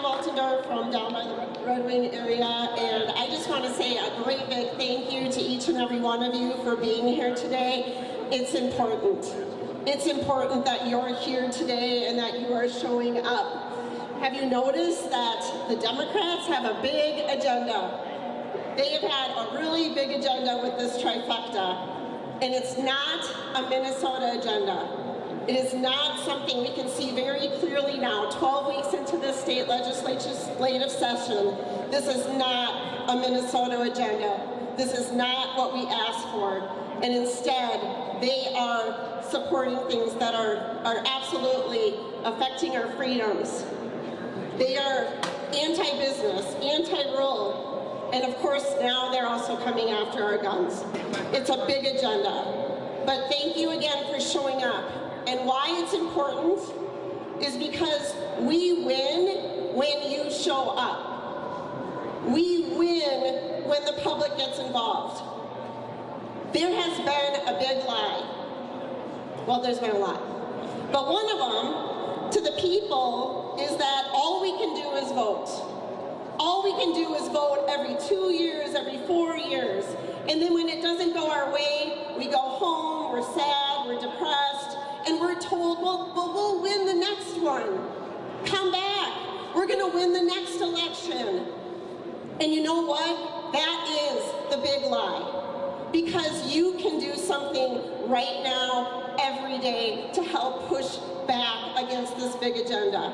from Altendorf, from down by the Red Wing area, and I just want to say a great big thank you to each and every one of you for being here today. It's important. It's important that you're here today and that you are showing up. Have you noticed that the Democrats have a big agenda? They have had a really big agenda with this trifecta, and it's not a Minnesota agenda. It is not something we can see very clearly now, 12 weeks into this state legislative session. This is not a Minnesota agenda. This is not what we asked for. And instead, they are supporting things that are absolutely affecting our freedoms. They are anti-business, anti-rural, and of course now they're also coming after our guns. It's a big agenda. But thank you again for showing up. And why it's important is because we win when you show up. We win when the public gets involved. There has been a big lie. Well, there's been a lot. But one of them, to the people, is that all we can do is vote. All we can do is vote every 2 years, every 4 years. And then when it doesn't go our way, we go home, we're sad, we're depressed, and we're told, well, we'll win the next one. Come back. We're going to win the next election. And you know what? That is the big lie. Because you can do something right now, every day, to help push back against this big agenda.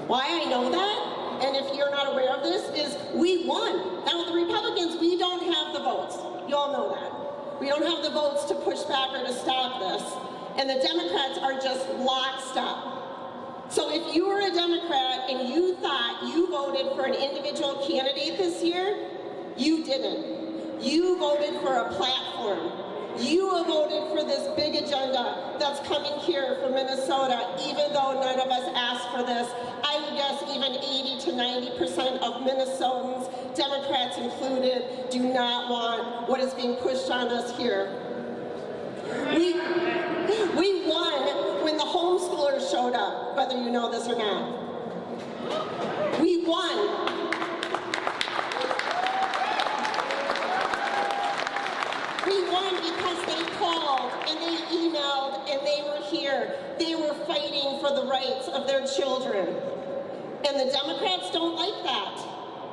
Why I know that, and if you're not aware of this, is we won. Now the Republicans, we don't have the votes. You all know that. We don't have the votes to push back or to stop this. And the Democrats are just lockstep. So if you were a Democrat and you thought you voted for an individual candidate this year, you didn't. You voted for a platform. You voted for this big agenda that's coming here from Minnesota, even though none of us asked for this. I would guess even 80 to 90% of Minnesotans, Democrats included, do not want what is being pushed on us here. We won when the homeschoolers showed up, whether you know this or not. We won. We won because they called and they emailed and they were here. They were fighting for the rights of their children. And the Democrats don't like that.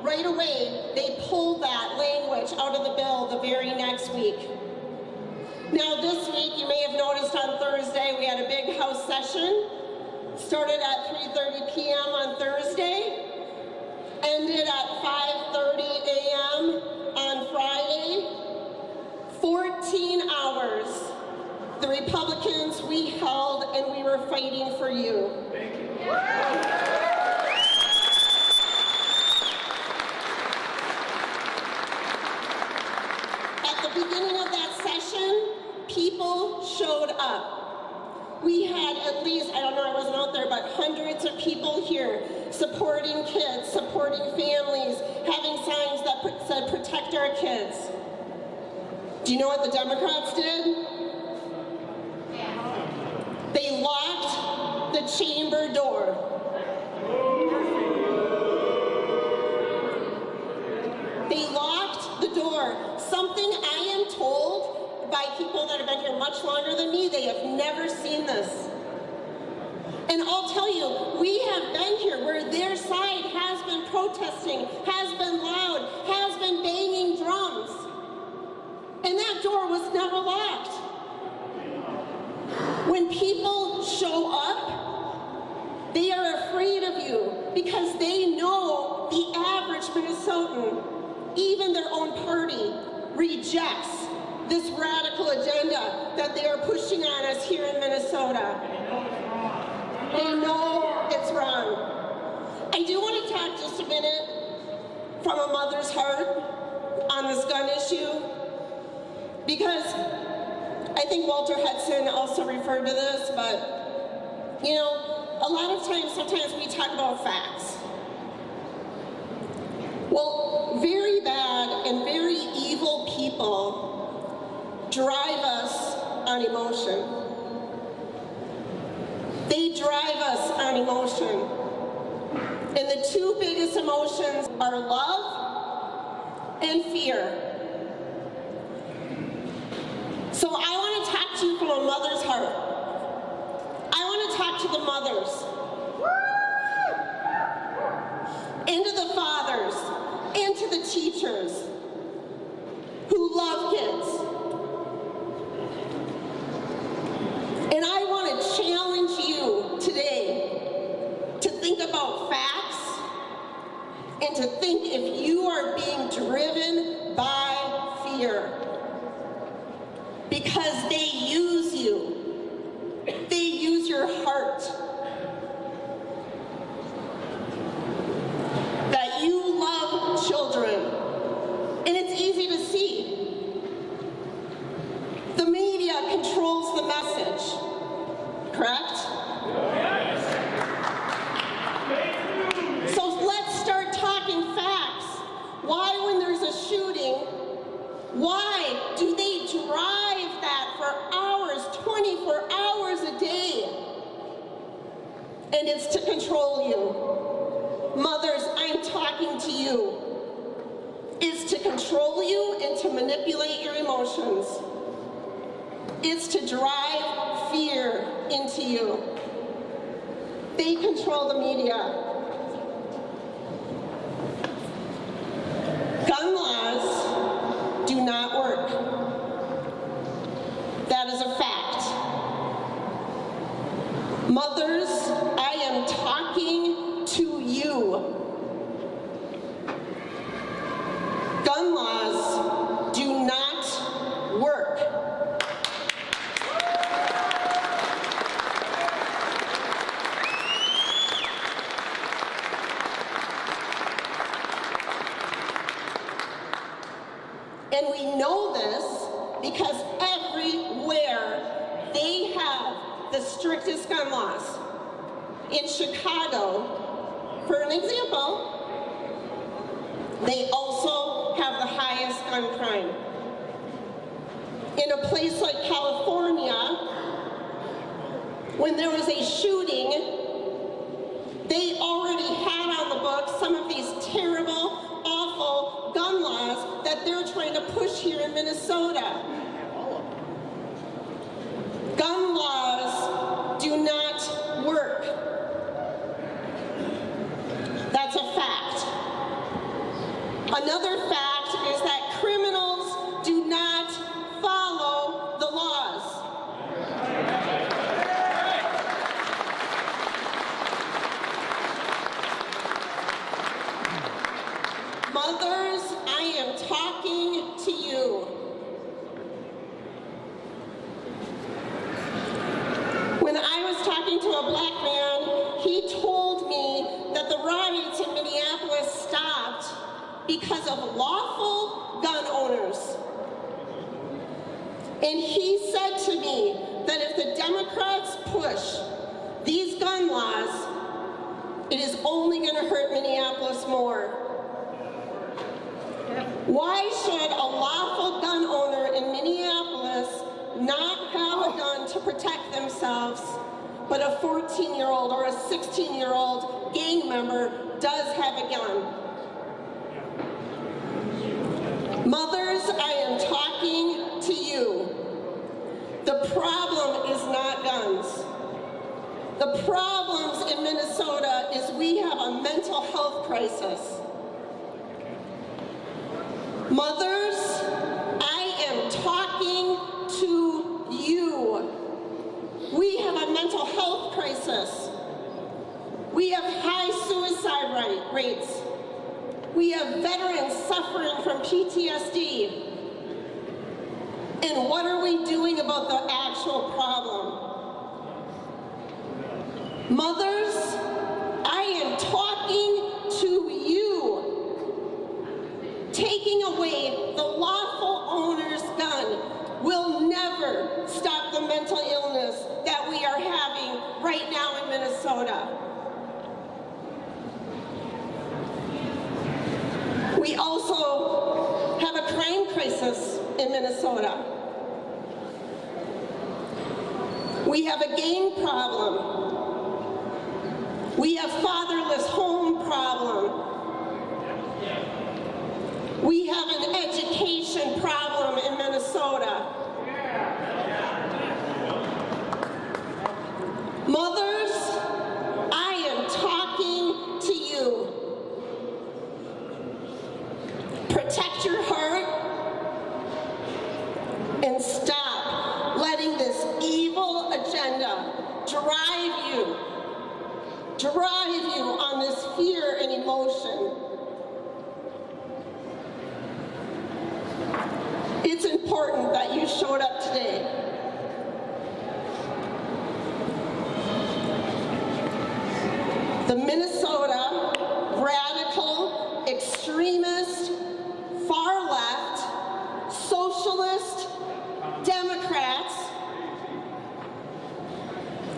Right away, they pulled that language out of the bill the very next week. Now this week, you may have noticed on Thursday, we had a big House session. Started at 3:30 p.m. on Thursday, ended at 5:30 a.m. on Friday. 14 hours. The Republicans, we held and we were fighting for you. Thank you. At the beginning of that session, people showed up. We had at least, I don't know, I wasn't out there, but hundreds of people here supporting kids, supporting families, having signs that said, protect our kids. Do you know what the Democrats did? They locked the chamber door. They locked the door. Something I am told by people that have been here much longer than me, they have never seen this. And I'll tell you, we have been here where their side has been protesting, has been loud, has been banging drums. And that door was never locked. When people show up, they are afraid of you because they know the average Minnesotan, even their own party, rejects this radical agenda that they are pushing on us here in Minnesota. They know it's wrong. I do want to talk just a minute from a mother's heart on this gun issue, because I think Walter Hudson also referred to this, but, you know, a lot of times, sometimes we talk about facts. Well, very bad and very evil people drive us on emotion. They drive us on emotion. And the two biggest emotions are love and fear. So I want to talk to you from a mother's heart. I want to talk to the mothers, and to the fathers, and to the teachers who love kids. And I want to challenge you today to think about facts and to think if you are being driven by fear. Because they use you. They use your heart. That you love children. And it's easy to see. The media controls the message. Correct? Yes. So let's start talking facts. Why, when there's a shooting, why do they drive that for hours, 24 hours a day? And it's to control you. Mothers, I'm talking to you. It's to control you and to manipulate your emotions. It's to drive fear into you. They control the media. Gun laws do not work. That is a fact. Mothers, I am talking to you. Gun laws do not work. And we know this because everywhere they have the strictest gun laws. In Chicago, for an example, they also have the highest gun crime. In a place like California, when there was a shooting, they already had on the books some of these terrible, awful gun laws that they're trying to push here in Minnesota. Gun laws do not work. That's a fact. Another fact is that criminals do not follow the laws. Mothers, I am talking to you. When I was talking to a black man, he told me that the riots in Minneapolis stopped because of lawful gun owners. And he said to me that if the Democrats push these gun laws, it is only going to hurt Minneapolis more. Why should a lawful gun owner in Minneapolis not have a gun to protect themselves, but a 14-year-old or a 16-year-old gang member does have a gun? Mothers, I am talking to you. The problem is not guns. The problems in Minnesota is we have a mental health crisis. Mothers, I am talking to you. We have a mental health crisis. We have high suicide rates. We have veterans suffering from PTSD. And what are we doing about the actual problem? Mothers, I am talking to you. Taking away the lawful owner's gun will never stop the mental illness that we are having right now in Minnesota. We also have a crime crisis in Minnesota. We have a gang problem. We have fatherless home problem. We have an education problem in Minnesota. Mothers, I am talking to you. Protect your heart and stop letting this evil agenda drive you on this fear and emotion. It's important that you showed up today. The Minnesota radical, extremist, far left, socialist Democrats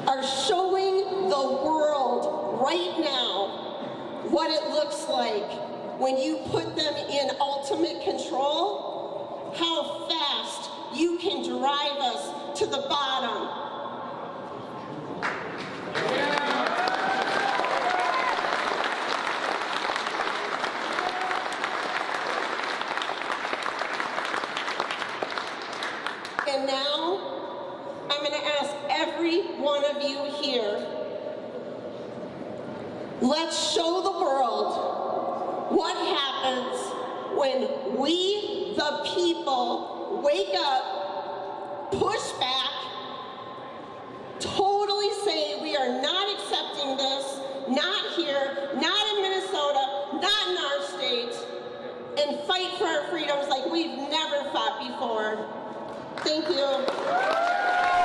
are showing the world right now what it looks like when you put them in ultimate control, how fast you can drive us to the bottom. And now, I'm going to ask every one of you here, let's show the world what happens when we, the people, wake up, push back, totally say we are not accepting this, not here, not in Minnesota, not in our state, and fight for our freedoms like we've never fought before. Thank you.